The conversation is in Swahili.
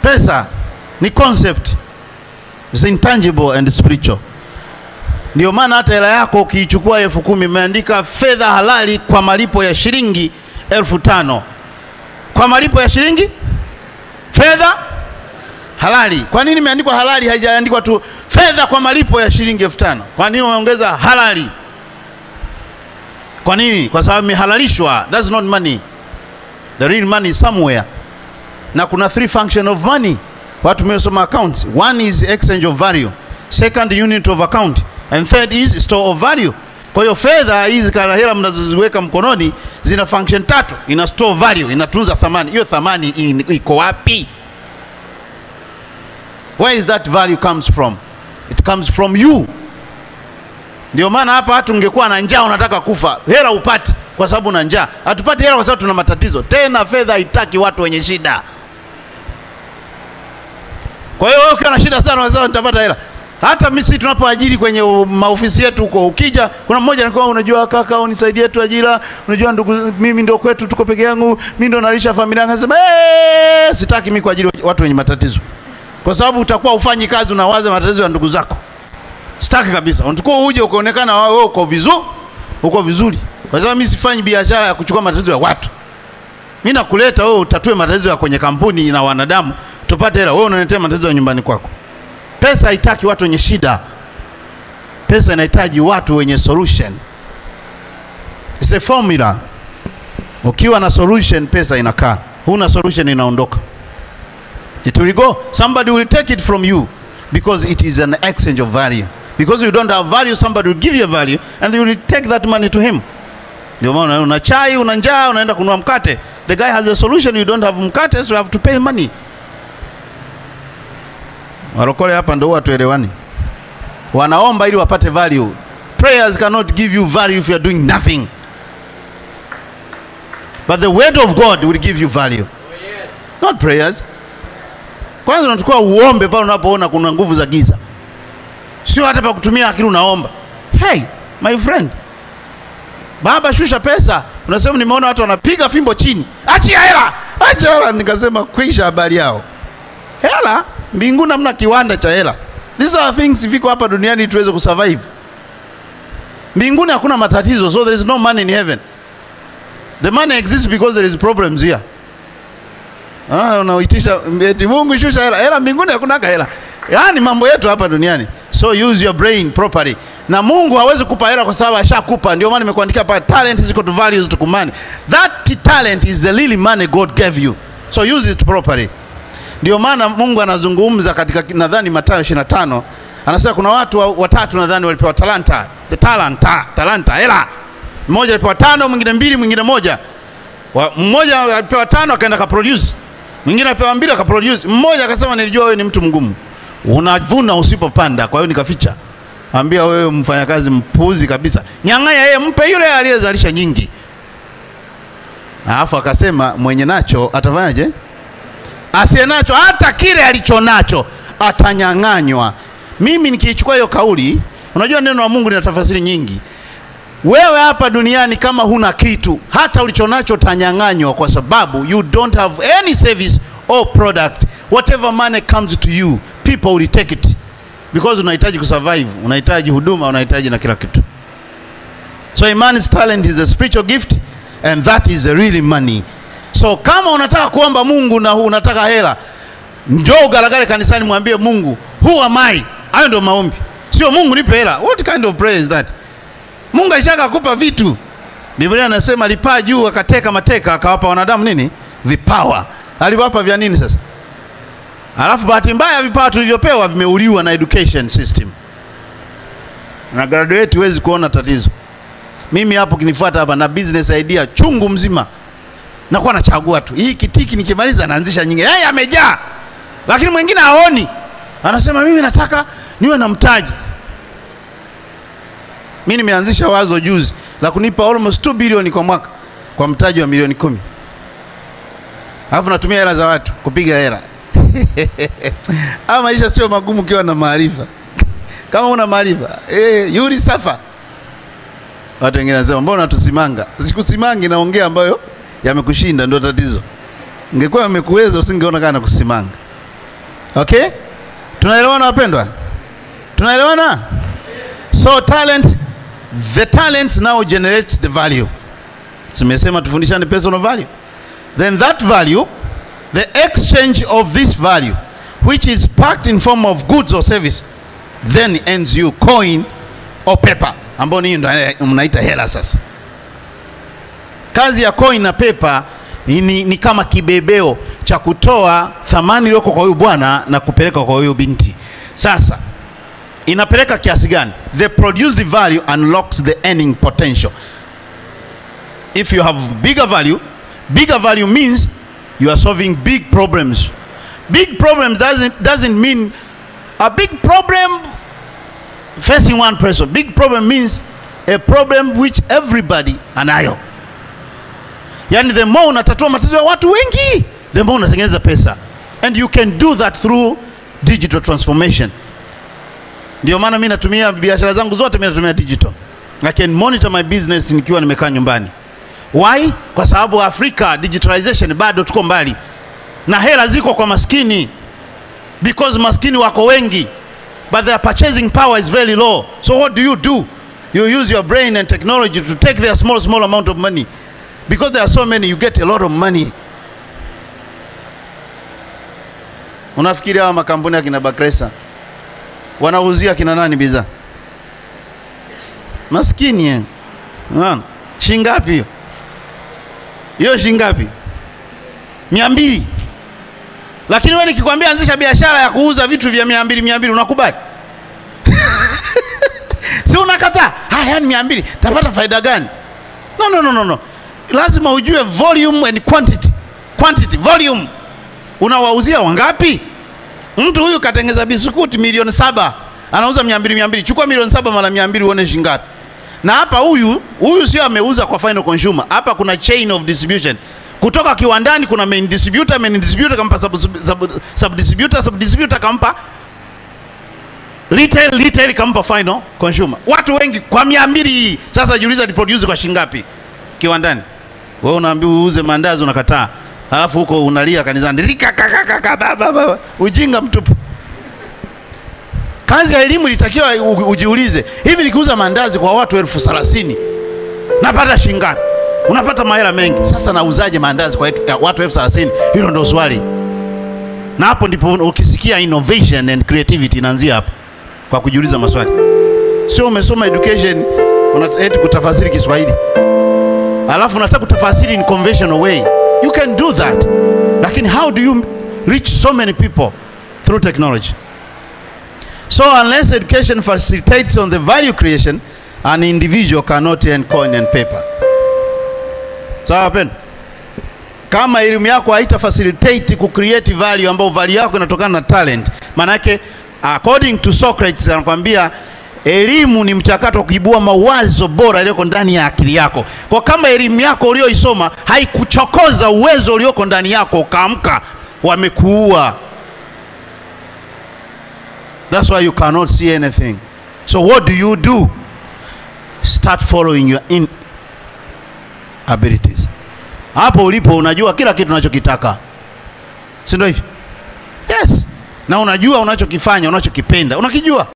Pesa ni concept. It's intangible and spiritual. Ndio maana hata hela yako ukiichukua 10,000 imeandika fedha halali kwa malipo ya shilingi 5,000. Kwa malipo ya shilingi fedha halali. Kwa nini imeandikwa halali, haijaandikwa tu fedha kwa malipo ya shilingi 5,000? Kwa nini wameongeza halali? Kwa nini? Kwa sababu imehalalishwa. That's not money. The real money is somewhere. Na kuna 3 function of money. Watu wamesoma accounts. One is exchange of value, second unit of account, and third is store of value. Kwa hiyo fedha hizi kana hela mnazoziweka mkononi zina function 3. Ina store value, inatunza thamani. Hiyo thamani iko wapi? Where is that value comes from? It comes from you. Ndio maana hapa hata ungekuwa na njaa unataka kufa, hela upati kwa sababu una njaa. Hatupati hela kwa sababu tuna matatizo. Tena fedha haitaki watu wenye shida. Kwa hiyo wewe ukiwa na shida sana unasema nitapata hela. Hata mimi tunapoajiri kwenye maofisi yetu huko, ukija kuna mmoja anakuwa unajua kaka unisaidie tu ajira, unajua ndugu mimi ndio kwetu tuko peke yangu, mimi ndio nalisha familia yangu. Anasema sitaki mimi kuajiri watu wenye matatizo. Kwa sababu utakuwa ufanyi kazi unawaza matatizo ya ndugu zako. Sitaki kabisa. Unatakiwa uje ukaonekana wewe uko vizuri. Kwa sababu mimi sifanyi biashara ya kuchukua matatizo ya watu. Mimi nakuleta wewe utatue matatizo ya kwenye kampuni na wanadamu, tupate hela. Wewe unaniletea matatizo ya nyumbani kwako. Pesa haitaki watu wenye shida. Pesa inahitaji watu wenye solution. It's a formula. Ukiwa na solution pesa inakaa. Huna solution inaondoka. It will go. Somebody will take it from you because it is an exchange of value. Because you don't have value, somebody will give you a value and they will take that money to him. Ndio maana una chai, una njaa, unaenda kununua mkate. The guy has a solution, you don't have mkate, so you have to pay money. Warokole hapa ndio watu elewani. Wanaomba ili wapate value. Prayers cannot give you value if you are doing nothing. But the word of God will give you value. Oh, yes. Not prayers. Kwanza unatakiwa uombe pale unapoona kuna nguvu za giza. Sio hata pa kutumia akili unaomba. Hey, my friend. Baba shusha pesa. Unasema nimeona watu wanapiga fimbo chini. Achia hela. Achia hela, nikasema kwisha habari yao. Hela, mbinguni hamna kiwanda cha hela. These are things viko hapa duniani tuweze kusurvive. Mbinguni hakuna matatizo, so there is no money in heaven. The money exists because there is problems here. Unaitisha eti Mungu shusha hela. Hela mbinguni hakuna hela. Yaani mambo yetu hapa duniani. So use your brain properly. Na Mungu hawezi kupa hela kwa sababu ashakupa. Ndio maana nimekuandikia hapa talent is equal to value is equal to money. That talent is the really money God gave you. So use it properly. Ndio maana Mungu anazungumza katika nadhani Mathayo 25. Anasema kuna watu watatu nadhani walipewa talanta. The talanta hela. Mmoja alipewa 5, mwingine 2, mwingine 1. Mmoja alipewa 5 akaenda ka produce. Mwingine alipewa 2 aka produce. Mmoja akasema nilijua wewe ni mtu mgumu. Unavuna usipopanda, kwa hiyo nikaficha. Ambia wewe mfanyakazi mpuzi kabisa. Nyang'anya yeye, mpe yule aliyezalisha nyingi. Alafu akasema mwenye nacho atafanyaje? Asiye nacho hata kile alichonacho atanyang'anywa. Mimi nikichukua hiyo kauli, unajua neno la Mungu lina tafasiri nyingi. Wewe hapa duniani kama huna kitu, hata ulichonacho utanyang'anywa kwa sababu you don't have any service or product. Whatever money comes to you, people will take it. Because unahitaji kusurvive, unahitaji huduma, unahitaji na kila kitu. So a man's talent is a spiritual gift and that is the really money. So kama unataka kuomba Mungu na unataka hela, njoo ugalagale kanisani mwambie Mungu, who am I? Hayo ndio maombi. Sio Mungu nipe hela. What kind of prayer is that? Mungu aishaka kupa vitu. Biblia inasema alipaa juu akateka mateka akawapa wanadamu nini? Vipawa. Aliwapa vya nini sasa? Alafu bahati mbaya vipawa tulivyopewa vimeuliwa na education system. Na graduate huwezi kuona tatizo. Mimi hapo kinifuata hapa na business idea chungu mzima. Nakuwa nachagua tu. Hii kitiki nikimaliza naanzisha nyingine. Yeye amejaa. Lakini mwingine haoni. Anasema mimi nataka niwe na mtaji. Mimi nimeanzisha wazo juzi la kunipa almost 2 bilioni kwa mwaka kwa mtaji wa milioni 10. Alafu natumia hela za watu kupiga hela. Ama maisha sio magumu kiwa na maarifa. Kama una maarifa, yuri safa. Watu wengine wanasema mbona tusimanga? Sikusimangi, naongea ambayo yamekushinda ndio tatizo. Ungekuwa umekuweza usingeona kana kusimanga. Okay? Tunaelewana wapendwa? Tunaelewana? So the talents now generates the value. Tumesema tufundishane personal value. Then that value, the exchange of this value, which is packed in form of goods or service, then earns you coin or paper. Ambao ni ndo mnaita hela sasa. Kazi ya coin na paper ni kama kibebeo cha kutoa thamani iliyoko kwa huyu bwana na kupeleka kwa huyu binti. Sasa inapeleka kiasi gani? The produced value unlocks the earning potential. If you have bigger value means you are solving big problems. Big problems doesn't mean a big problem facing one person. Big problem means a problem which everybody anayo. Yani the more unatatua matatizo ya watu wengi, the more unatengeneza pesa. And you can do that through digital transformation. Ndio maana mimi natumia biashara zangu zote mimi natumia digital. I can monitor my business nikiwa nimekaa nyumbani. Why? Kwa sababu Afrika digitalization bado tuko mbali. Na hela ziko kwa maskini. Because maskini wako wengi. But their purchasing power is very low. So what do? You use your brain and technology to take their small amount of money. Because there are so many, you get a lot of money. Unafikiri hawa makampuni ya kina Bakresa wanauzia kina nani bidhaa? Maskini. Unaona? Shingapi hiyo? Hiyo shingapi? 200. Lakini wewe nikikwambia anzisha biashara ya kuuza vitu vya 200 unakubali? Si unakataa? Yani 200 tapata faida gani? No. Lazima ujue volume and quantity, volume. Unawauzia wangapi? Mtu huyu katengeza biskuti milioni 7, anauza 200. Chukua milioni 7 mara 200 uone shingapi. Na hapa huyu sio ameuza kwa final consumer. Hapa kuna chain of distribution. Kutoka kiwandani kuna main distributor kampa sub distributor kampa retail kampa final consumer. Watu wengi kwa 200. Sasa jiuliza di produce kwa shingapi kiwandani? Wewe unaambiwa uuze mandazi unakataa. Halafu huko unalia kanisani. Ujinga mtupu. Kazi ya elimu ilitakiwa ujiulize, hivi nikiuza mandazi kwa watu 30,000 napata shingapi? Unapata mahela mengi. Sasa nauzaje mandazi kwa watu 30,000? Hilo ndio swali. Na hapo ndipo ukisikia innovation and creativity inaanzia hapo. Kwa kujiuliza maswali. Sio umesoma education unataka kutafasiri Kiswahili. Alafu unataka kutafasiri in conventional way. You can do that. Lakini how do you reach so many people through technology? So unless education facilitates on the value creation, an individual cannot earn coin and paper. Sawa pen? Kama elimu yako haita facilitate ku create value ambao value yako inatokana na talent. Manake according to Socrates anakuambia elimu ni mchakato wa kuibua mawazo bora yaliyoko ndani ya akili yako. Kwa kama elimu yako uliyoisoma haikuchokoza uwezo ulioko ndani yako ukaamka, wamekuua. That's why you cannot see anything. So what do? Start following your abilities. Hapo ulipo unajua kila kitu unachokitaka. Si ndio hivi? Yes. Na unajua unachokifanya, unachokipenda, unakijua.